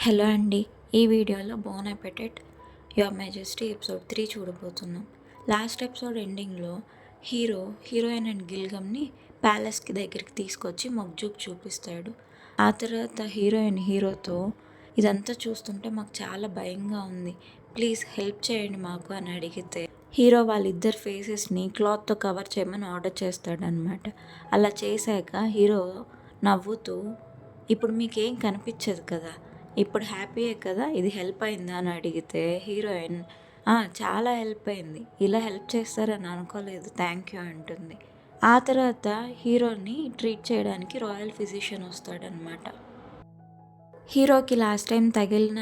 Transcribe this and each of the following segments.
Hello అండి. ఈ వీడియోలో bone appetite your majesty episode 3 చూడబోతున్నాం. లాస్ట్ ఎపిసోడ్ ఎండింగ్లో హీరోయిన్ అండ్ గిల్గమ్ని ప్యాలెస్కి దగ్గరికి తీసుకొచ్చి మొగ్జుకి చూపిస్తాడు. ఆ తర్వాత హీరోతో ఇదంతా చూస్తుంటే మాకు చాలా భయంగా ఉంది, ప్లీజ్ హెల్ప్ చేయండి మాకు అని అడిగితే హీరో వాళ్ళిద్దరు ఫేసెస్ని క్లాత్తో కవర్ చేయమని ఆర్డర్ చేస్తాడనమాట. అలా చేశాక హీరో నవ్వుతూ, ఇప్పుడు మీకేం కనిపించదు కదా, ఇప్పుడు హ్యాపీయే కదా, ఇది హెల్ప్ అయిందా అని అడిగితే హీరోయిన్ చాలా హెల్ప్ అయింది, ఇలా హెల్ప్ చేస్తారని అనుకోలేదు, థ్యాంక్ యూ అంటుంది. ఆ తర్వాత హీరోని ట్రీట్ చేయడానికి రాయల్ ఫిజిషియన్ వస్తాడనమాట. హీరోకి లాస్ట్ టైం తగిలిన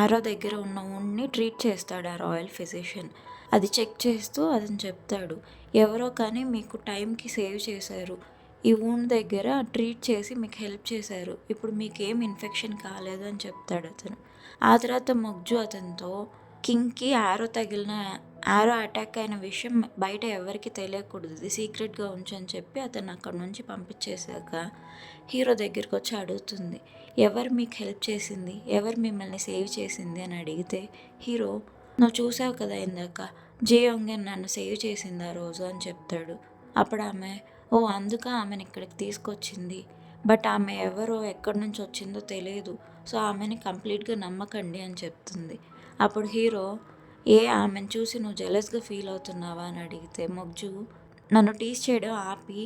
ఆరో దగ్గర ఉన్న వుండ్ని ట్రీట్ చేస్తాడు ఆ రాయల్ ఫిజిషియన్. అది చెక్ చేస్తూ అతను చెప్తాడు, ఎవరో కానీ మీకు టైంకి సేవ్ చేశారు, ఈ వూండ్ దగ్గర ట్రీట్ చేసి మీకు హెల్ప్ చేశారు, ఇప్పుడు మీకు ఏం ఇన్ఫెక్షన్ కాలేదు అని చెప్తాడు అతను. ఆ తర్వాత మొగ్జు అతనితో కింగ్కి ఆరో అటాక్ అయిన విషయం బయట ఎవరికి తెలియకూడదు, ఇది సీక్రెట్గా ఉంచని చెప్పి అతను అక్కడ నుంచి పంపించేశాక హీరో దగ్గరికి వచ్చి అడుగుతుంది, ఎవరు మీకు హెల్ప్ చేసింది, ఎవరు మిమ్మల్ని సేవ్ చేసింది అని అడిగితే హీరో, నువ్వు చూసావు కదా ఇందాక జేయోంగన్ నన్ను సేవ్ చేసింది ఆ రోజు అని చెప్తాడు. అప్పుడు ఆమె, ఓ అందుక ఆమెను ఇక్కడికి తీసుకొచ్చింది, బట్ ఆమె ఎవరో ఎక్కడి నుంచి వచ్చిందో తెలియదు, సో ఆమెని కంప్లీట్గా నమ్మకండి అని చెప్తుంది. అప్పుడు హీరో, ఆమెను చూసి నువ్వు జెలస్గా ఫీల్ అవుతున్నావా అని అడిగితే మొగ్జు, నన్ను టీస్ చేయడం ఆపి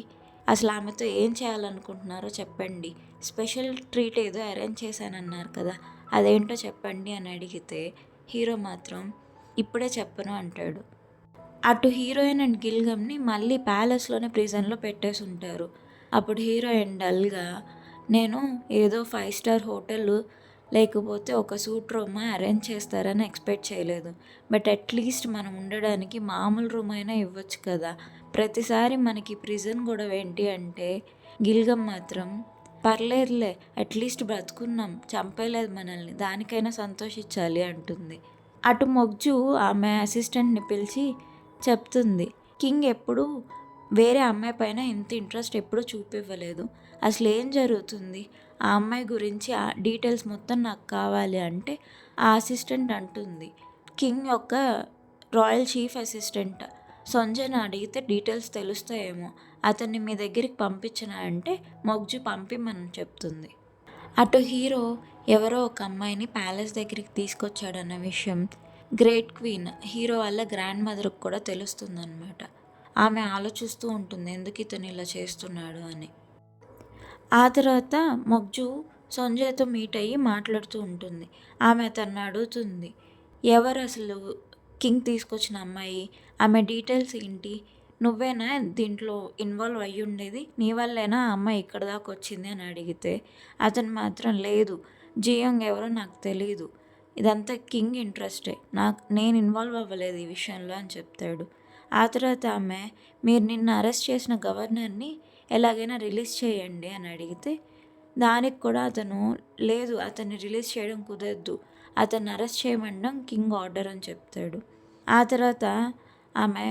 అసలు ఆమెతో ఏం చేయాలనుకుంటున్నారో చెప్పండి, స్పెషల్ ట్రీట్ ఏదో అరేంజ్ చేశానన్నారు కదా, అదేంటో చెప్పండి అని అడిగితే హీరో మాత్రం ఇప్పుడే చెప్పను అంటాడు. అటు హీరోయిన్ అండ్ గిల్గమ్ని మళ్ళీ ప్యాలెస్లోనే ప్రిజన్లో పెట్టేసి ఉంటారు. అప్పుడు హీరోయిన్ డల్గా, నేను ఏదో 5 స్టార్ హోటల్ లేకపోతే ఒక సూట్ రూమ్ అరేంజ్ చేస్తారని ఎక్స్పెక్ట్ చేయలేదు, బట్ అట్లీస్ట్ మనం ఉండడానికి మామూలు రూమ్ అయినా ఇవ్వచ్చు కదా, ప్రతిసారి మనకి ప్రిజన్ గొడవ ఏంటి అంటే గిల్గమ్ మాత్రం, పర్లేదులే అట్లీస్ట్ బ్రతుకున్నాం, చంపేలేదు మనల్ని, దానికైనా సంతోషించాలి అంటుంది. అటు మొగ్జు ఆమె అసిస్టెంట్ని పిలిచి చెప్తుంది, కింగ్ ఎప్పుడు వేరే అమ్మాయి పైన ఇంత ఇంట్రెస్ట్ ఎప్పుడూ చూపివ్వలేదు, అసలు ఏం జరుగుతుంది, ఆ అమ్మాయి గురించి ఆ డీటెయిల్స్ మొత్తం నాకు కావాలి అంటే ఆ అసిస్టెంట్ అంటుంది, కింగ్ యొక్క రాయల్ చీఫ్ అసిస్టెంట్ సంజయ్ని అడిగితే డీటెయిల్స్ తెలుస్తాయేమో, అతన్ని మీ దగ్గరికి పంపించిన అంటే మొగ్జు పంపిమని చెప్తుంది. అటు హీరో ఎవరో ఒక అమ్మాయిని ప్యాలెస్ దగ్గరికి తీసుకొచ్చాడన్న విషయం గ్రేట్ క్వీన్ హీరో వాళ్ళ గ్రాండ్ మదర్కి కూడా తెలుస్తుందన్నమాట. ఆమె ఆలోచిస్తూ ఉంటుంది ఎందుకు ఇతను ఇలా చేస్తున్నాడు అని. ఆ తర్వాత మొగ్జు సంజయ్తో మీట్ అయ్యి మాట్లాడుతూ ఉంటుంది. ఆమె అతన్ని అడుగుతుంది, ఎవరు అసలు కింగ్ తీసుకొచ్చిన అమ్మాయి, ఆమె డీటెయిల్స్ ఏంటి, నువ్వేనా దీంట్లో ఇన్వాల్వ్ అయ్యి ఉండేది, నీ వల్లేనా ఆ అమ్మాయి ఇక్కడ దాకా వచ్చింది అని అడిగితే అతను మాత్రం, లేదు జియోంగ్ ఎవరో నాకు తెలీదు, ఇదంతా కింగ్ ఇంట్రెస్టే, నేను ఇన్వాల్వ్ అవ్వలేదు ఈ విషయంలో అని చెప్తాడు. ఆ తర్వాత ఆమె, మీరు నిన్న అరెస్ట్ చేసిన గవర్నర్ని ఎలాగైనా రిలీజ్ చేయండి అని అడిగితే దానికి కూడా అతను, లేదు అతన్ని రిలీజ్ చేయడం కుదరదు, అతన్ని అరెస్ట్ చేయమండం కింగ్ ఆర్డర్ అని చెప్తాడు. ఆ తర్వాత ఆమె,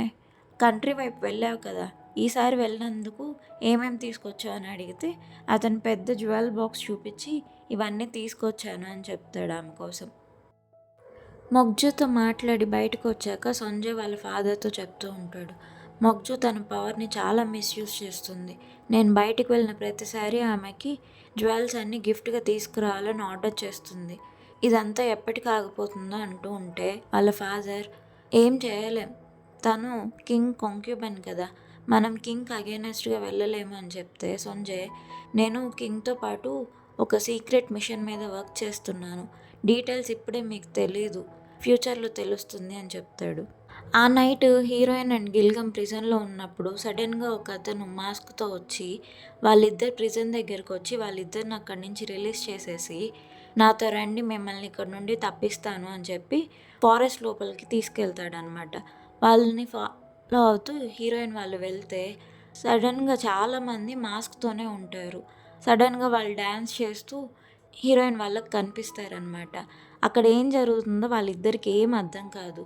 కంట్రీ వైపు వెళ్ళావు కదా, ఈసారి వెళ్ళినందుకు ఏమేమి తీసుకొచ్చావు అని అడిగితే అతను పెద్ద జ్యువెల్ బాక్స్ చూపించి ఇవన్నీ తీసుకొచ్చాను అని చెప్తాడు ఆమె కోసం. మొగ్జుతో మాట్లాడి బయటకు వచ్చాక సంజయ్ వాళ్ళ ఫాదర్తో చెప్తూ ఉంటాడు, మొగ్జు తన పవర్ని చాలా మిస్యూజ్ చేస్తుంది, నేను బయటికి వెళ్ళిన ప్రతిసారి ఆమెకి జ్యువెల్స్ అన్నీ గిఫ్ట్గా తీసుకురావాలని ఆర్డర్ చేస్తుంది, ఇదంతా ఎప్పటికి ఆగిపోతుందో అంటూ ఉంటే వాళ్ళ ఫాదర్, ఏం చేయలేం, తను కింగ్ కాంక్యూబన్ కదా, మనం కింగ్ అగైనెస్ట్గా వెళ్ళలేము అని చెప్తే సంజయ్, నేను కింగ్తో పాటు ఒక సీక్రెట్ మిషన్ మీద వర్క్ చేస్తున్నాను, డీటెయిల్స్ ఇప్పుడే మీకు తెలీదు, ఫ్యూచర్లో తెలుస్తుంది అని చెప్తాడు. ఆ నైట్ హీరోయిన్ అండ్ గిల్గమ్ ప్రిజన్లో ఉన్నప్పుడు సడన్గా ఒక అతను మాస్క్తో వచ్చి వాళ్ళిద్దరు ప్రిజన్ దగ్గరకు వచ్చి వాళ్ళిద్దరిని అక్కడి నుంచి రిలీజ్ చేసేసి, నాతో రండి మిమ్మల్ని ఇక్కడ నుండి తప్పిస్తాను అని చెప్పి ఫారెస్ట్ లోపలికి తీసుకెళ్తాడనమాట. వాళ్ళని ఫాలో అవుతూ హీరోయిన్ వాళ్ళు వెళ్తే సడన్గా చాలామంది మాస్క్తోనే ఉంటారు. సడన్గా వాళ్ళు డ్యాన్స్ చేస్తూ హీరోయిన్ వాళ్ళకి కనిపిస్తారనమాట. అక్కడ ఏం జరుగుతుందో వాళ్ళిద్దరికి ఏం అర్థం కాదు,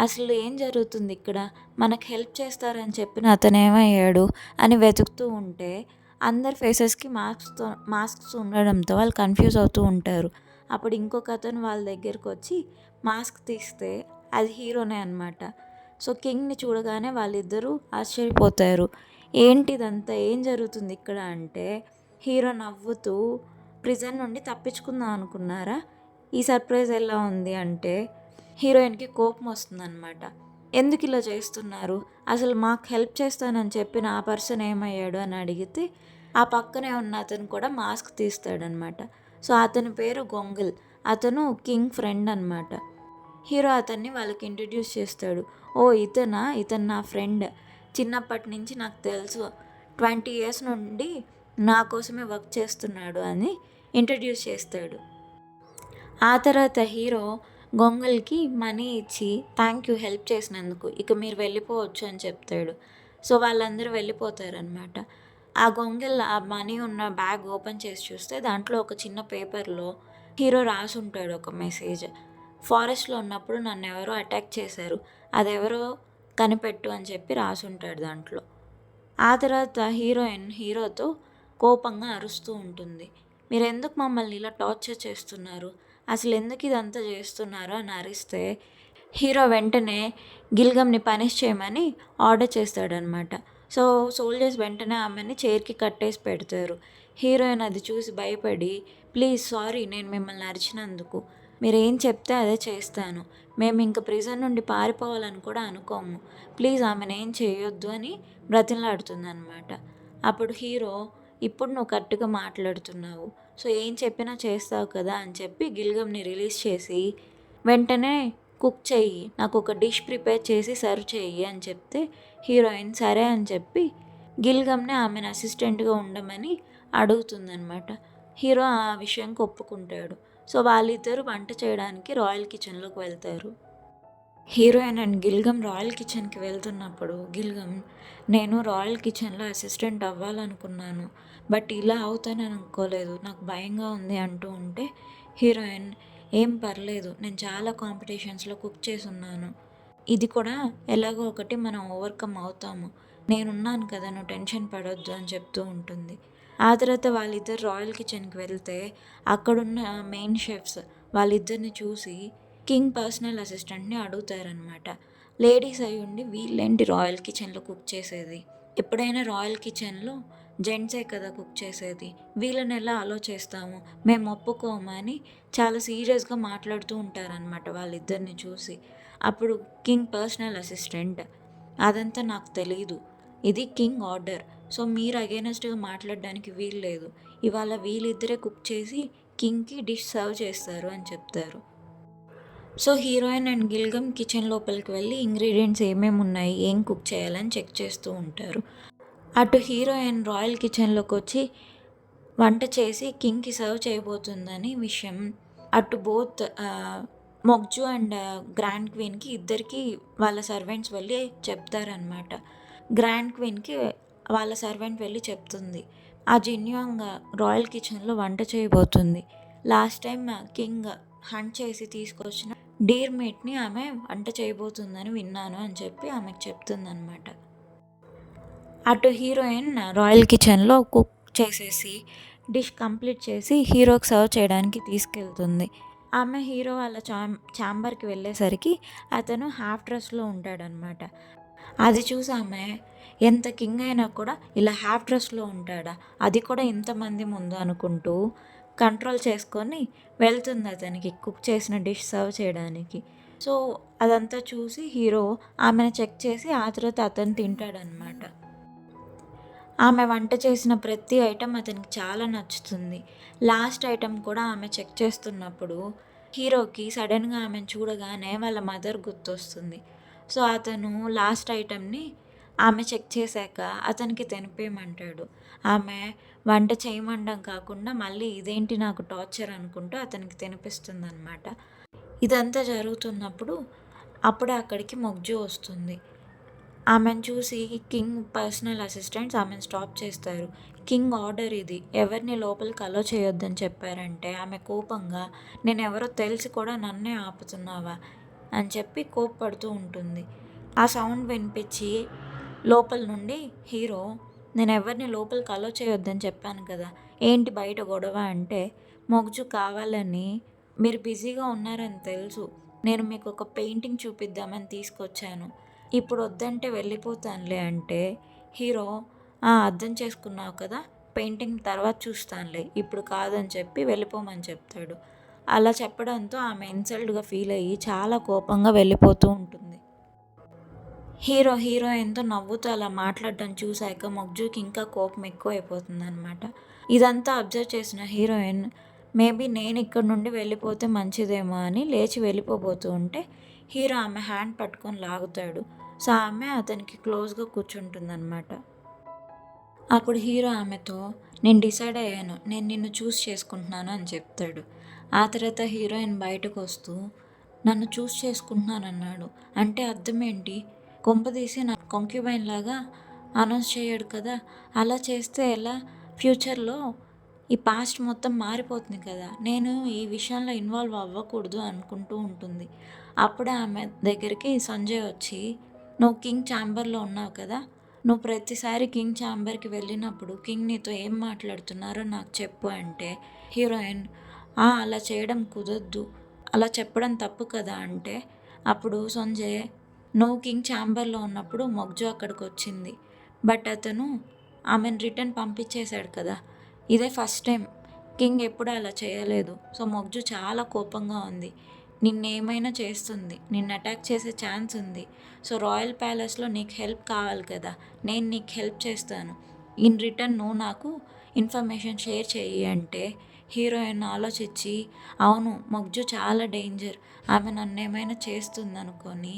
అసలు ఏం జరుగుతుంది ఇక్కడ, మనకు హెల్ప్ చేస్తారని చెప్పిన అతను ఏమయ్యాడు అని వెతుకుతూ ఉంటే అందరి ఫేసెస్కి మాస్క్స్ ఉండడంతో వాళ్ళు కన్ఫ్యూజ్ అవుతూ ఉంటారు. అప్పుడు ఇంకొక అతను వాళ్ళ దగ్గరకు వచ్చి మాస్క్ తీస్తే అది హీరోనే అనమాట. సో కింగ్ని చూడగానే వాళ్ళిద్దరూ ఆశ్చర్యపోతారు. ఏంటిదంతా, ఏం జరుగుతుంది ఇక్కడ అంటే, హీరో నవ్వుతూ ప్రిజన్ నుండి తప్పించుకుందాం అనుకున్నారా, ఈ సర్ప్రైజ్ ఎలా ఉంది అంటే హీరోయిన్కి కోపం వస్తుందన్నమాట. ఎందుకు ఇలా చేస్తున్నారు, అసలు మాకు హెల్ప్ చేస్తానని చెప్పిన ఆ పర్సన్ ఏమయ్యాడు అని అడిగితే ఆ పక్కనే ఉన్న అతను కూడా మాస్క్ తీస్తాడనమాట. సో అతని పేరు గొంగల్, అతను కింగ్ ఫ్రెండ్ అనమాట. హీరో అతన్ని వాళ్ళకి ఇంట్రడ్యూస్ చేస్తాడు. ఓ ఇతను నా ఫ్రెండ్, చిన్నప్పటి నుంచి నాకు తెలుసు, 20 years నుండి నా కోసమే వర్క్ చేస్తున్నాడు అని ఇంట్రడ్యూస్ చేస్తాడు. ఆ తర్వాత హీరో గొంగల్కి మనీ ఇచ్చి థ్యాంక్ యూ హెల్ప్ చేసినందుకు, ఇక మీరు వెళ్ళిపోవచ్చు అని చెప్తాడు. సో వాళ్ళందరూ వెళ్ళిపోతారనమాట. ఆ గొంగల్ ఆ మనీ ఉన్న బ్యాగ్ ఓపెన్ చేసి చూస్తే దాంట్లో ఒక చిన్న పేపర్లో హీరో రాసి ఉంటాడు ఒక మెసేజ్. ఫారెస్ట్లో ఉన్నప్పుడు నన్ను ఎవరో అటాక్ చేశారు, అదెవరో కనిపెట్టు అని చెప్పి రాసి ఉంటాడు దాంట్లో. ఆ తర్వాత హీరోయిన్ హీరోతో కోపంగా అరుస్తూ ఉంటుంది. మీరు ఎందుకు మమ్మల్ని ఇలా టార్చర్ చేస్తున్నారు, అసలు ఎందుకు ఇదంతా చేస్తున్నారు అని అరిస్తే హీరో వెంటనే గిల్గమ్ని పనిష్ చేయమని ఆర్డర్ చేస్తాడనమాట. సో సోల్జర్స్ వెంటనే ఆమెని చైర్కి కట్టేసి పెడతారు. హీరోయిన్ అది చూసి భయపడి, ప్లీజ్ సారీ నేను మిమ్మల్ని అరిచినందుకు, మీరు ఏం చెప్తే అదే చేస్తాను, మేము ఇంక ప్రిజన్ నుండి పారిపోవాలని కూడా అనుకోము, ప్లీజ్ ఆమెను ఏం చేయొద్దు అని బ్రతిమలాడుతుందన్నమాట. అప్పుడు హీరో, ఇప్పుడు నువ్వు కరెక్ట్గా మాట్లాడుతున్నావు, సో ఏం చెప్పినా చేస్తావు కదా అని చెప్పి గిల్గమ్ని రిలీజ్ చేసి వెంటనే కుక్ చెయ్యి, నాకు ఒక డిష్ ప్రిపేర్ చేసి సర్వ్ చెయ్యి అని చెప్తే హీరోయిన్ సరే అని చెప్పి గిల్గమ్ని ఆమెను అసిస్టెంట్గా ఉండమని అడుగుతుందనమాట. హీరో ఆ విషయానికి ఒప్పుకుంటాడు. సో వాళ్ళిద్దరూ వంట చేయడానికి రాయల్ కిచెన్లోకి వెళ్తారు. హీరోయిన్ అండ్ గిల్గమ్ రాయల్ కిచెన్కి వెళ్తున్నప్పుడు గిల్గమ్, నేను రాయల్ కిచెన్లో అసిస్టెంట్ అవ్వాలనుకున్నాను, బట్ ఇలా అవుతానని అనుకోలేదు, నాకు భయంగా ఉంది అంటూ ఉంటే హీరోయిన్, ఏం పర్లేదు, నేను చాలా కాంపిటీషన్స్లో కుక్ చేసి ఉన్నాను, ఇది కూడా ఎలాగో ఒకటి మనం ఓవర్కమ్ అవుతాము, నేనున్నాను కదా, నువ్వు టెన్షన్ పడొద్దు అని చెప్తూ ఉంటుంది. ఆ తర్వాత వాళ్ళిద్దరు రాయల్ కిచెన్కి వెళ్తే అక్కడున్న మెయిన్ షెఫ్స్ వాళ్ళిద్దరిని చూసి కింగ్ పర్సనల్ అసిస్టెంట్ని అడుగుతారనమాట. లేడీస్ అయి ఉండి వీళ్ళేంటి రాయల్ కిచెన్లో కుక్ చేసేది, ఎప్పుడైనా రాయల్ కిచెన్లో జెంట్సే కదా కుక్ చేసేది, వీళ్ళని ఎలా అలో చేస్తాము, మేము ఒప్పుకోమని చాలా సీరియస్గా మాట్లాడుతూ ఉంటారనమాట వాళ్ళిద్దరిని చూసి. అప్పుడు కింగ్ పర్సనల్ అసిస్టెంట్, అదంతా నాకు తెలీదు, ఇది కింగ్ ఆర్డర్, సో మీరు అగైనెస్ట్గా మాట్లాడడానికి వీలు లేదు, ఇవాళ వీళ్ళిద్దరే కుక్ చేసి కింగ్కి డిష్ సర్వ్ చేస్తారు అని చెప్తారు. సో హీరోయిన్ అండ్ గిల్గమ్ కిచెన్ లోపలికి వెళ్ళి ఇంగ్రీడియంట్స్ ఏమేమి ఉన్నాయి, ఏం కుక్ చేయాలని చెక్ చేస్తూ ఉంటారు. అటు హీరోయిన్ రాయల్ కిచెన్లోకి వచ్చి వంట చేసి కింగ్కి సర్వ్ చేయబోతుందని విషయం అటు బోత్ మొగ్జు అండ్ గ్రాండ్ క్వీన్కి ఇద్దరికి వాళ్ళ సర్వెంట్స్ వెళ్ళి చెప్తారనమాట. గ్రాండ్ క్వీన్కి వాళ్ళ సర్వెంట్ వెళ్ళి చెప్తుంది, ఆ జిన్యాంగ్ రాయల్ కిచెన్లో వంట చేయబోతుంది, లాస్ట్ టైం కింగ్ హంట్ చేసి తీసుకొచ్చిన డీర్ మీట్ని ఆమె వంట చేయబోతుందని విన్నాను అని చెప్పి ఆమెకు చెప్తుందనమాట. అటు హీరోయిన్ రాయల్ కిచెన్లో కుక్ చేసేసి డిష్ కంప్లీట్ చేసి హీరోకి సర్వ్ చేయడానికి తీసుకెళ్తుంది. ఆమె హీరో వాళ్ళ ఛాంబర్కి వెళ్ళేసరికి అతను హాఫ్ డ్రెస్లో ఉంటాడనమాట. అది చూసి ఆమె, ఎంత కింగ్ అయినా కూడా ఇలా హాఫ్ డ్రెస్లో ఉంటాడా, అది కూడా ఇంతమంది ముందు అనుకుంటూ కంట్రోల్ చేసుకొని వెళ్తుంది అతనికి కుక్ చేసిన డిష్ సర్వ్ చేయడానికి. సో అదంతా చూసి హీరో ఆమెను చెక్ చేసి ఆ తర్వాత అతను తింటాడనమాట. ఆమె వంట చేసిన ప్రతి ఐటెం అతనికి చాలా నచ్చుతుంది. లాస్ట్ ఐటెం కూడా ఆమె చెక్ చేస్తున్నప్పుడు హీరోకి సడన్గా ఆమెను చూడగానే వాళ్ళ మదర్ గుర్తొస్తుంది. సో అతను లాస్ట్ ఐటెంని ఆమె చెక్ చేశాక అతనికి తినిపేయమంటాడు. ఆమె వంట చేయమండం కాకుండా మళ్ళీ ఇదేంటి నాకు టార్చర్ అనుకుంటూ అతనికి తినిపిస్తుంది అనమాట. ఇదంతా జరుగుతున్నప్పుడు అప్పుడే అక్కడికి మొగ్జు వస్తుంది. ఆమెను చూసి కింగ్ పర్సనల్ అసిస్టెంట్స్ ఆమెను స్టాప్ చేస్తారు. కింగ్ ఆర్డర్ ఇది, ఎవరిని లోపలికి అలో చేయొద్దని చెప్పారంటే ఆమె కోపంగా, నేను ఎవరో తెలిసి కూడా నన్నే ఆపుతున్నావా అని చెప్పి కోప్పడుతూ ఉంటుంది. ఆ సౌండ్ వినిపించి లోపల నుండి హీరో, నేను ఎవరిని లోపలికి అలో చేయొద్దని చెప్పాను కదా, ఏంటి బయట గొడవ అంటే మొగ్జు కావాలని మీరు బిజీగా ఉన్నారని తెలుసు. నేను మీకు ఒక పెయింటింగ్ చూపిద్దామని తీసుకొచ్చాను. ఇప్పుడు వద్దంటే వెళ్ళిపోతానులే అంటే హీరో, అర్థం చేసుకున్నావు కదా, పెయింటింగ్ తర్వాత చూస్తానులే, ఇప్పుడు కాదని చెప్పి వెళ్ళిపోమని చెప్తాడు. అలా చెప్పడంతో ఆమె ఇన్సల్ట్గా ఫీల్ అయ్యి చాలా కోపంగా వెళ్ళిపోతూ ఉంటుంది. హీరోయిన్తో నవ్వుతూ అలా మాట్లాడడం చూశాక మొగ్జుకి ఇంకా కోపం ఎక్కువైపోతుందనమాట. ఇదంతా అబ్జర్వ్ చేసిన హీరోయిన్ మేబీ నేను ఇక్కడ నుండి వెళ్ళిపోతే మంచిదేమో అని లేచి వెళ్ళిపోబోతూ ఉంటే హీరో ఆమె హ్యాండ్ పట్టుకొని లాగుతాడు. సో ఆమె అతనికి క్లోజ్గా కూర్చుంటుందన్నమాట. అప్పుడు హీరో ఆమెతో, నేను డిసైడ్ అయ్యాను, నేను నిన్ను చూస్ చేసుకుంటున్నాను అని చెప్తాడు. ఆ తర్వాత హీరోయిన్ బయటకు వస్తూ, నన్ను చూస్ చేసుకుంటున్నానన్నాడు అంటే అర్థం ఏంటి? కొంపదీసి నా కాంక్యుబైన్ లాగా అనౌన్స్ చేయడు కదా, అలా చేస్తే ఎలా? ఫ్యూచర్లో ఈ పాస్ట్ మొత్తం మారిపోతుంది కదా, నేను ఈ విషయంలో ఇన్వాల్వ్ అవ్వకూడదు అనుకుంటూ ఉంటుంది. అప్పుడే ఆమె దగ్గరికి సంజయ్ వచ్చి, నువ్వు కింగ్ ఛాంబర్లో ఉన్నావు కదా, నువ్వు ప్రతిసారి కింగ్ ఛాంబర్కి వెళ్ళినప్పుడు కింగ్ నీతో ఏం మాట్లాడుతున్నారో నాకు చెప్పు అంటే హీరోయిన్, అలా చేయడం కుదరదు, అలా చెప్పడం తప్పు కదా అంటే అప్పుడు సంజయ్, నువ్వు కింగ్ ఛాంబర్లో ఉన్నప్పుడు మొగ్జు అక్కడికి వచ్చింది, బట్ అతను ఆమెను రిటర్న్ పంపించేశాడు కదా, ఇదే ఫస్ట్ టైం, కింగ్ ఎప్పుడూ అలా చేయలేదు. సో మొగ్జు చాలా కోపంగా ఉంది, నిన్నేమైనా చేస్తుంది, నిన్ను అటాక్ చేసే ఛాన్స్ ఉంది. సో రాయల్ ప్యాలెస్లో నీకు హెల్ప్ కావాలి కదా, నేను నీకు హెల్ప్ చేస్తాను, ఇన్ రిటర్న్ నువ్వు నాకు ఇన్ఫర్మేషన్ షేర్ చెయ్యి అంటే హీరోయిన్ ఆలోచించి, అవును మొగ్జు చాలా డేంజర్, ఆమె నన్ను ఏమైనా చేస్తుంది అనుకొని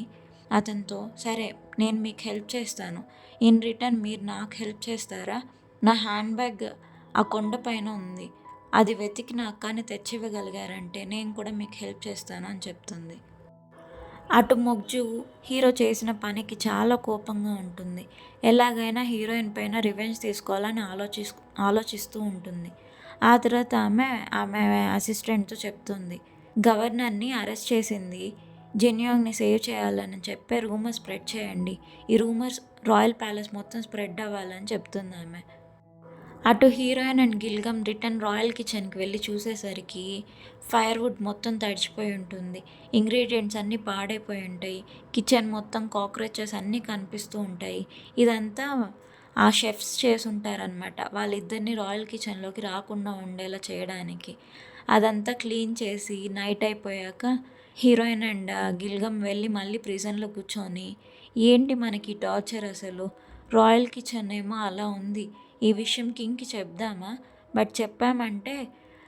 అతనితో, సరే నేను మీకు హెల్ప్ చేస్తాను, ఇన్ రిటర్న్ మీరు నాకు హెల్ప్ చేస్తారా? నా హ్యాండ్ బ్యాగ్ ఆ కొండపైన ఉంది, అది వెతికి నాకు కానీ తెచ్చివ్వగలిగారంటే నేను కూడా మీకు హెల్ప్ చేస్తాను అని చెప్తుంది. అటు మొగ్జు హీరో చేసిన పనికి చాలా కోపంగా ఉంటుంది. ఎలాగైనా హీరోయిన్ పైన రివెంజ్ తీసుకోవాలని ఆలోచిస్తూ ఉంటుంది. ఆ తర్వాత ఆమె అసిస్టెంట్తో చెప్తుంది, గవర్నర్ని అరెస్ట్ చేసింది జెన్యోంగ్ని సేవ్ చేయాలని చెప్పే రూమర్ స్ప్రెడ్ చేయండి, ఈ రూమర్స్ రాయల్ ప్యాలెస్ మొత్తం స్ప్రెడ్ అవ్వాలని చెప్తుంది ఆమె. అటు హీరోయిన్ అండ్ గిల్గమ్ రిటర్న్ రాయల్ కిచెన్కి వెళ్ళి చూసేసరికి ఫైర్వుడ్ మొత్తం తడిచిపోయి ఉంటుంది, ఇంగ్రీడియంట్స్ అన్నీ పాడైపోయి ఉంటాయి, కిచెన్ మొత్తం కాక్రోచెస్ అన్నీ కనిపిస్తూ ఉంటాయి. ఇదంతా ఆ షెఫ్స్ చేసి ఉంటారనమాట, వాళ్ళిద్దరిని రాయల్ కిచెన్లోకి రాకుండా ఉండేలా చేయడానికి. అదంతా క్లీన్ చేసి నైట్ అయిపోయాక హీరోయిన్ అండ్ గిల్గమ్ వెళ్ళి మళ్ళీ ప్రిజన్లో కూర్చొని, ఏంటి మనకి టార్చర్ అసలు, రాయల్ కిచెన్ ఏమో అలా ఉంది, ఈ విషయం కింగ్కి చెప్దామా, బట్ చెప్పామంటే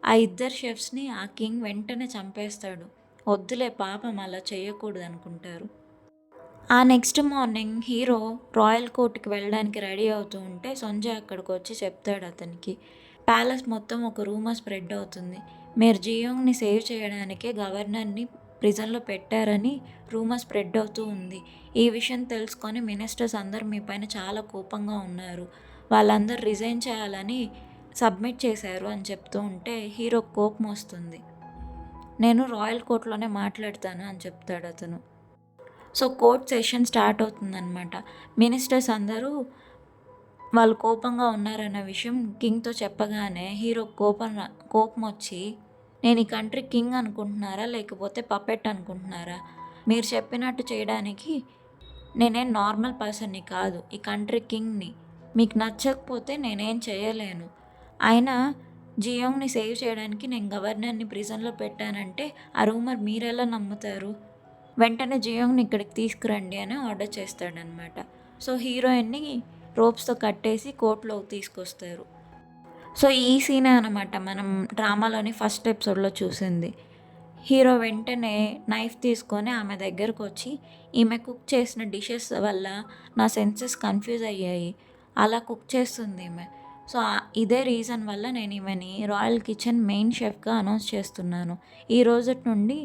ఆ ఇద్దరు షెఫ్స్ని ఆ కింగ్ వెంటనే చంపేస్తాడు, వద్దులే పాపం అలా చేయకూడదు అనుకుంటారు. ఆ నెక్స్ట్ మార్నింగ్ హీరో రాయల్ కోర్టుకి వెళ్ళడానికి రెడీ అవుతూ ఉంటే సంజయ్ అక్కడికి వచ్చి చెప్తాడు అతనికి, ప్యాలెస్ మొత్తం ఒక రూమర్ స్ప్రెడ్ అవుతుంది, మీరు జియోంగ్ని సేవ్ చేయడానికే గవర్నర్ని ప్రిజన్లో పెట్టారని రూమర్ స్ప్రెడ్ అవుతూ ఉంది. ఈ విషయం తెలుసుకొని మినిస్టర్స్ అందరూ మీ పైన చాలా కోపంగా ఉన్నారు, వాళ్ళందరూ రిజైన్ చేయాలని సబ్మిట్ చేశారు అని చెప్తూ ఉంటే హీరో కోపం వస్తుంది. నేను రాయల్ కోర్టులోనే మాట్లాడతాను అని చెప్తాడు అతను. సో కోర్ట్ సెషన్ స్టార్ట్ అవుతుందన్నమాట. మినిస్టర్స్ అందరూ వాళ్ళు కోపంగా ఉన్నారన్న విషయం కింగ్తో చెప్పగానే హీరో కోపం వచ్చి, నేను ఈ కంట్రీ కింగ్ అనుకుంటున్నారా లేకపోతే పపెట్ అనుకుంటున్నారా, మీరు చెప్పినట్టు చేయడానికి నేనేం నార్మల్ పర్సన్ని కాదు, ఈ కంట్రీ కింగ్ని, మీకు నచ్చకపోతే నేనేం చేయలేను, అయినా జియోంగ్ని సేవ్ చేయడానికి నేను గవర్నర్ని ప్రిజన్లో పెట్టానంటే ఆ రూమర్ మీరెలా నమ్ముతారు, వెంటనే జియోంగ్ని ఇక్కడికి తీసుకురండి అని ఆర్డర్ చేస్తాడనమాట. సో హీరోయిన్ని రోప్స్తో కట్టేసి కోర్టులోకి తీసుకొస్తారు. సో ఈ సీనే అనమాట మనం డ్రామాలోని ఫస్ట్ ఎపిసోడ్లో చూసింది. హీరో వెంటనే నైఫ్ తీసుకొని ఆమె దగ్గరకు వచ్చి, ఈమె కుక్ చేసిన డిషెస్ వల్ల నా సెన్సెస్ కన్ఫ్యూజ్ అయ్యాయి, అలా కుక్ చేస్తుంది ఈమె, సో ఇదే రీజన్ వల్ల నేను ఈమెని రాయల్ కిచెన్ మెయిన్ షెఫ్గా అనౌన్స్ చేస్తున్నాను, ఈ రోజు నుండి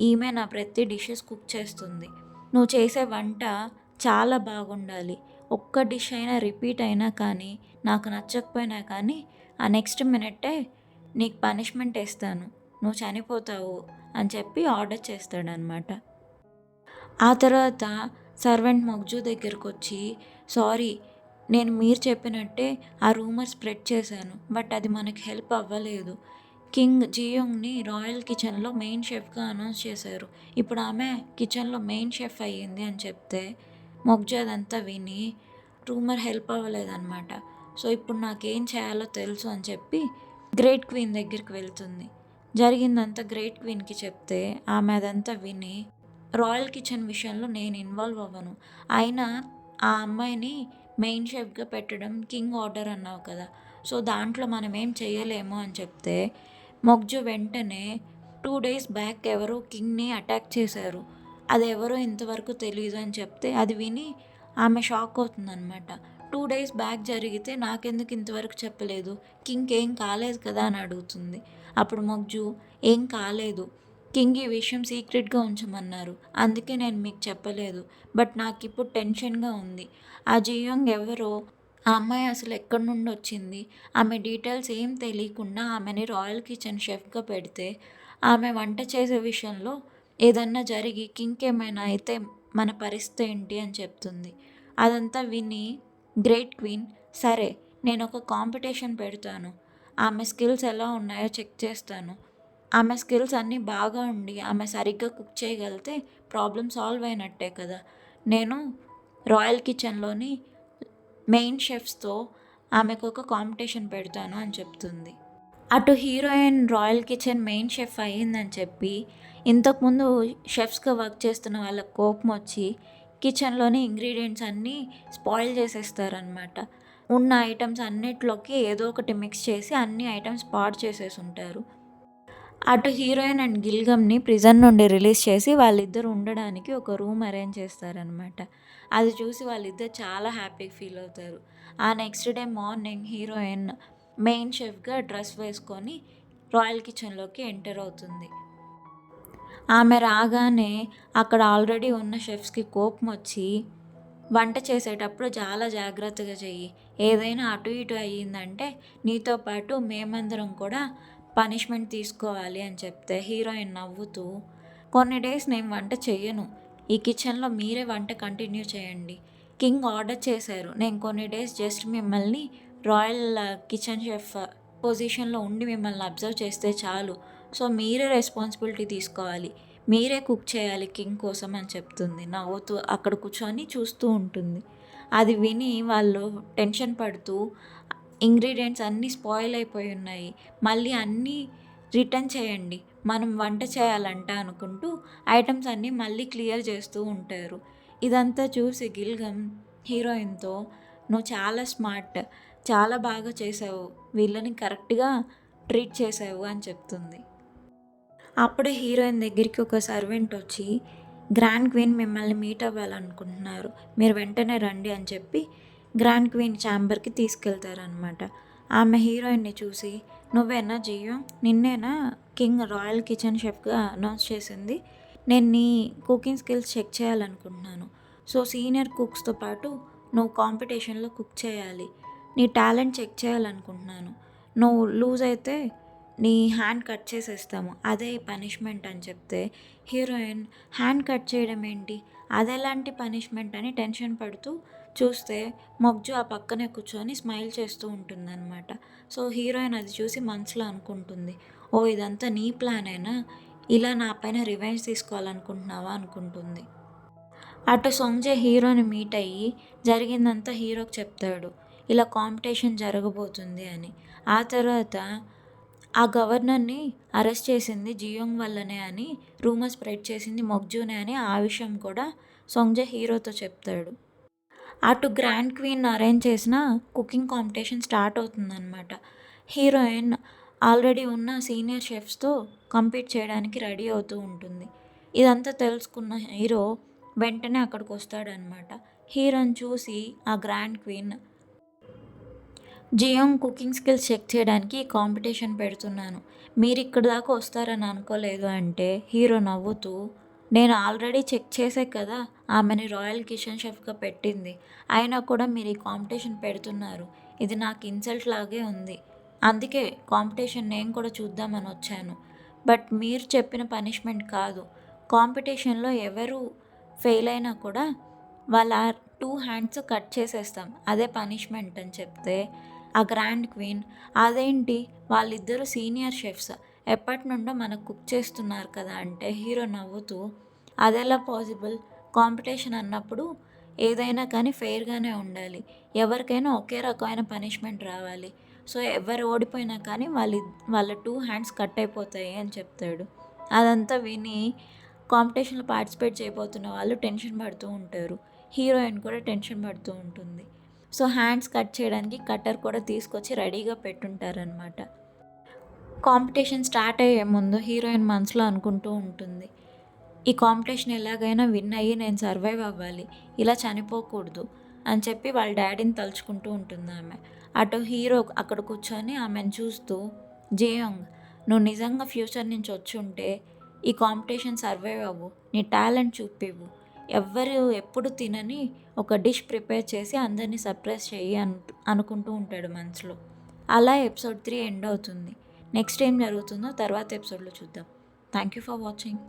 ఈమె నా ప్రతి డిషెస్ కుక్ చేస్తుంది, నువ్వు చేసే వంట చాలా బాగుండాలి, ఒక్క డిష్ అయినా రిపీట్ అయినా కానీ నాకు నచ్చకపోయినా కానీ ఆ నెక్స్ట్ మినిట్టే నీకు పనిష్మెంట్ వేస్తాను, నువ్వు చనిపోతావు అని చెప్పి ఆర్డర్ చేస్తాడనమాట. ఆ తర్వాత సర్వెంట్ మొగ్జు దగ్గరకు వచ్చి, సారీ, నేను మీరు చెప్పినట్టే ఆ రూమర్ స్ప్రెడ్ చేశాను, బట్ అది మనకి హెల్ప్ అవ్వలేదు, జియోంగ్ని రాయల్ కిచెన్లో మెయిన్ షెఫ్గా అనౌన్స్ చేశారు. ఇప్పుడు ఆమె కిచెన్లో మెయిన్ షెఫ్ అయ్యింది అని చెప్తే మొగ్జు అదంతా విని రూమర్ హెల్ప్ అవ్వలేదన్నమాట. సో ఇప్పుడు నాకేం చేయాలో తెలుసు అని చెప్పి గ్రేట్ క్వీన్ దగ్గరికి వెళ్తుంది. జరిగిందంతా గ్రేట్ క్వీన్కి చెప్తే ఆమె అదంతా విని రాయల్ కిచెన్ విషయంలో నేను ఇన్వాల్వ్ అవ్వను, అయినా ఆ అమ్మాయిని మెయిన్ షెఫ్గా పెట్టడం కింగ్ ఆర్డర్ అన్నావు కదా, సో దాంట్లో మనం ఏం చేయలేము అని చెప్తే మొగ్జు వెంటనే 2 days బ్యాక్ ఎవరో కింగ్ని అటాక్ చేశారు, అది ఎవరో ఇంతవరకు తెలియదు అని చెప్తే అది విని ఆమె షాక్ అవుతుందన్నమాట. 2 days బ్యాక్ జరిగితే నాకెందుకు ఇంతవరకు చెప్పలేదు, కింగ్ ఏం కాలేదు కదా అని అడుగుతుంది. అప్పుడు మొగ్జు ఏం కాలేదు, కింగ్ ఈ విషయం సీక్రెట్గా ఉంచమన్నారు, అందుకే నేను మీకు చెప్పలేదు, బట్ నాకు ఇప్పుడు టెన్షన్గా ఉంది. ఆ జియోంగ్ ఎవరో, ఆ అమ్మాయి అసలు ఎక్కడి నుండి వచ్చింది, ఆమె డీటెయిల్స్ ఏం తెలియకుండా ఆమెని రాయల్ కిచెన్ షెఫ్గా పెడితే ఆమె వంట చేసే విషయంలో ఏదన్నా జరిగి కింగ్ ఏమైనా అయితే మన పరిస్థితి ఏంటి అని చెప్తుంది. అదంతా విని గ్రేట్ క్వీన్ సరే నేను ఒక కాంపిటీషన్ పెడతాను, ఆమె స్కిల్స్ ఎలా ఉన్నాయో చెక్ చేస్తాను, ఆమె స్కిల్స్ అన్నీ బాగా ఉండి ఆమె సరిగ్గా కుక్ చేయగలిగితే ప్రాబ్లం సాల్వ్ అయినట్టే కదా, నేను రాయల్ కిచెన్లోని మెయిన్ షెఫ్స్తో ఆమెకు ఒక కాంపిటీషన్ పెడతాను అని చెప్తుంది. అటు heroine royal kitchen main chef అయ్యిందని చెప్పి ఇంతకుముందు షెఫ్స్గా వర్క్ చేస్తున్న వాళ్ళకి కోపం వచ్చి కిచెన్లోని ఇంగ్రీడియంట్స్ అన్నీ స్పాయిల్ చేసేస్తారనమాట. ఉన్న ఐటమ్స్ అన్నిట్లోకి ఏదో ఒకటి మిక్స్ చేసి అన్ని ఐటమ్స్ పాడు చేసేసి ఉంటారు. అటు హీరోయిన్ అండ్ గిల్గమ్ని ప్రిజన్ నుండి రిలీజ్ చేసి వాళ్ళిద్దరు ఉండడానికి ఒక రూమ్ అరేంజ్ చేస్తారనమాట. అది చూసి వాళ్ళిద్దరు చాలా హ్యాపీగా ఫీల్ అవుతారు. ఆ next day morning heroine main షెఫ్గా డ్రెస్ వేసుకొని రాయల్ కిచెన్లోకి ఎంటర్ అవుతుంది. ఆమె రాగానే అక్కడ ఆల్రెడీ ఉన్న షెఫ్స్కి కోపం వచ్చి వంట చేసేటప్పుడు చాలా జాగ్రత్తగా చెయ్యి, ఏదైనా అటు ఇటు అయ్యిందంటే నీతో పాటు మేమందరం కూడా పనిష్మెంట్ తీసుకోవాలి అని చెప్తే హీరోయిన్ నవ్వుతూ కొన్ని డేస్ నేను వంట చెయ్యను, ఈ కిచెన్లో మీరే వంట కంటిన్యూ చేయండి, కింగ్ ఆర్డర్ చేశారు, నేను కొన్ని డేస్ జస్ట్ మిమ్మల్ని రాయల్ కిచెన్ షెఫ్ పొజిషన్లో ఉండి మిమ్మల్ని అబ్జర్వ్ చేస్తే చాలు, సో మీరే రెస్పాన్సిబిలిటీ తీసుకోవాలి, మీరే కుక్ చేయాలి కింగ్ కోసం అని చెప్తుంది. నవ్వుతూ అక్కడ కూర్చొని చూస్తూ ఉంటుంది. అది విని వాళ్ళు టెన్షన్ పడుతూ ఇంగ్రీడియంట్స్ అన్నీ స్పాయిల్ అయిపోయి ఉన్నాయి, మళ్ళీ అన్నీ రిటర్న్ చేయండి, మనం వంట చేయాలంట అనుకుంటూ ఐటమ్స్ అన్నీ మళ్ళీ క్లియర్ చేస్తూ ఉంటారు. ఇదంతా చూసి గిల్గమ్ హీరోయిన్తో నువ్వు చాలా స్మార్ట్, చాలా బాగా చేసావు, వీళ్ళని కరెక్ట్గా ట్రీట్ చేసావు అని చెప్తుంది. అప్పుడే హీరోయిన్ దగ్గరికి ఒక సర్వెంట్ వచ్చి గ్రాండ్ క్వీన్ మిమ్మల్ని మీట్ అవ్వాలనుకుంటున్నారు, మీరు వెంటనే రండి అని చెప్పి గ్రాండ్ క్వీన్ ఛాంబర్కి తీసుకెళ్తారనమాట. ఆమె హీరోయిన్ని చూసి నువ్వేనా జియో, నిన్నేనా కింగ్ రాయల్ కిచెన్ షెఫ్గా అనౌన్స్ చేసింది, నేను నీ కుకింగ్ స్కిల్స్ చెక్ చేయాలనుకుంటున్నాను, సో సీనియర్ కుక్స్తో పాటు నువ్వు కాంపిటీషన్లో కుక్ చేయాలి, నీ టాలెంట్ చెక్ చేయాలనుకుంటున్నాను, నువ్వు లూజ్ అయితే నీ హ్యాండ్ కట్ చేసేస్తాము, అదే పనిష్మెంట్ అని చెప్తే హీరోయిన్ హ్యాండ్ కట్ చేయడం ఏంటి, అదెలాంటి పనిష్మెంట్ అని టెన్షన్ పడుతూ చూస్తే మొగ్జు ఆ పక్కనే కూర్చొని స్మైల్ చేస్తూ ఉంటుందన్నమాట. సో హీరోయిన్ అది చూసి మనసులో అనుకుంటుంది, ఓ ఇదంతా నీ ప్లానేనా, ఇలా నా పైన రివెంజ్ తీసుకోవాలనుకుంటున్నావా అనుకుంటుంది. అటు సొంగ్జే హీరోని మీట్ అయ్యి జరిగిందంతా హీరోకి చెప్తాడు, ఇలా కాంపిటీషన్ జరగబోతుంది అని. ఆ తర్వాత ఆ గవర్నర్ని అరెస్ట్ చేసింది జియోంగ్ వల్లనే అని రూమర్ స్ప్రెడ్ చేసింది మొగ్జునే అని ఆ విషయం కూడా సొంగ్జే హీరోతో చెప్తాడు. అటు గ్రాండ్ క్వీన్ అరేంజ్ చేసిన కుకింగ్ కాంపిటీషన్ స్టార్ట్ అవుతుందన్నమాట. హీరోయిన్ ఆల్రెడీ ఉన్న సీనియర్ షెఫ్స్తో కంపీట్ చేయడానికి రెడీ అవుతూ ఉంటుంది. ఇదంతా తెలుసుకున్న హీరో వెంటనే అక్కడికి వస్తాడనమాట. హీరోని చూసి ఆ grand queen Jeong cooking skills check చేయడానికి కాంపిటీషన్ పెడుతున్నాను, మీరు ఇక్కడ దాకా వస్తారని అనుకోలేదు అంటే హీరో నవ్వుతూ నేను ఆల్రెడీ చెక్ చేసే కదా ఆమెని రాయల్ కిచెన్ షెఫ్గా పెట్టింది, అయినా కూడా మీరు ఈ కాంపిటీషన్ పెడుతున్నారు, ఇది నాకు ఇన్సల్ట్ లాగే ఉంది, అందుకే కాంపిటీషన్ నేను కూడా చూద్దామని వచ్చాను, బట్ మీరు చెప్పిన పనిష్మెంట్ కాదు, కాంపిటీషన్లో ఎవరు ఫెయిల్ అయినా కూడా వాళ్ళ 2 hands కట్ చేసేస్తాం, అదే పనిష్మెంట్ అని చెప్తే ఆ గ్రాండ్ క్వీన్ అదేంటి వాళ్ళిద్దరూ సీనియర్ షెఫ్స్, ఎప్పటి నుండో మనకు కుక్ చేస్తున్నారు కదా అంటే హీరో నవ్వుతూ అదెలా పాసిబుల్, కాంపిటీషన్ అన్నప్పుడు ఏదైనా కానీ ఫెయిర్గానే ఉండాలి, ఎవరికైనా ఒకే రకమైన పనిష్మెంట్ రావాలి, సో ఎవరు ఓడిపోయినా కానీ వాళ్ళ 2 హ్యాండ్స్ కట్ అయిపోతాయి అని చెప్తాడు. అదంతా విని కాంపిటీషన్లో పార్టిసిపేట్ చేయబోతున్న వాళ్ళు టెన్షన్ పడుతూ ఉంటారు, హీరోయిన్ కూడా టెన్షన్ పడుతూ ఉంటుంది. సో హ్యాండ్స్ కట్ చేయడానికి కట్టర్ కూడా తీసుకొచ్చి రెడీగా పెట్టుంటారనమాట. కాంపిటీషన్ స్టార్ట్ అయ్యే ముందు హీరోయిన్ మనసులో అనుకుంటూ ఉంటుంది, ఈ కాంపిటీషన్ ఎలాగైనా విన్ అయ్యి నేను సర్వైవ్ అవ్వాలి, ఇలా చనిపోకూడదు అని చెప్పి వాళ్ళ డాడీని తలుచుకుంటూ ఉంటుంది ఆమె. అటు హీరో అక్కడ కూర్చొని ఆమెను చూస్తూ, జేయోంగ్ నువ్వు నిజంగా ఫ్యూచర్ నుంచి వచ్చి ఉంటే ఈ కాంపిటీషన్ సర్వైవ్ అవ్వు, నీ టాలెంట్ చూపివ్వు, ఎవ్వరు ఎప్పుడు తినని ఒక డిష్ ప్రిపేర్ చేసి అందరినీ సర్ప్రైజ్ చెయ్యి అనుకుంటూ ఉంటాడు మనసులో. అలా ఎపిసోడ్ 3 ఎండ్ అవుతుంది. నెక్స్ట్ ఏం జరుగుతుందో తర్వాత ఎపిసోడ్లో చూద్దాం. Thank you for watching.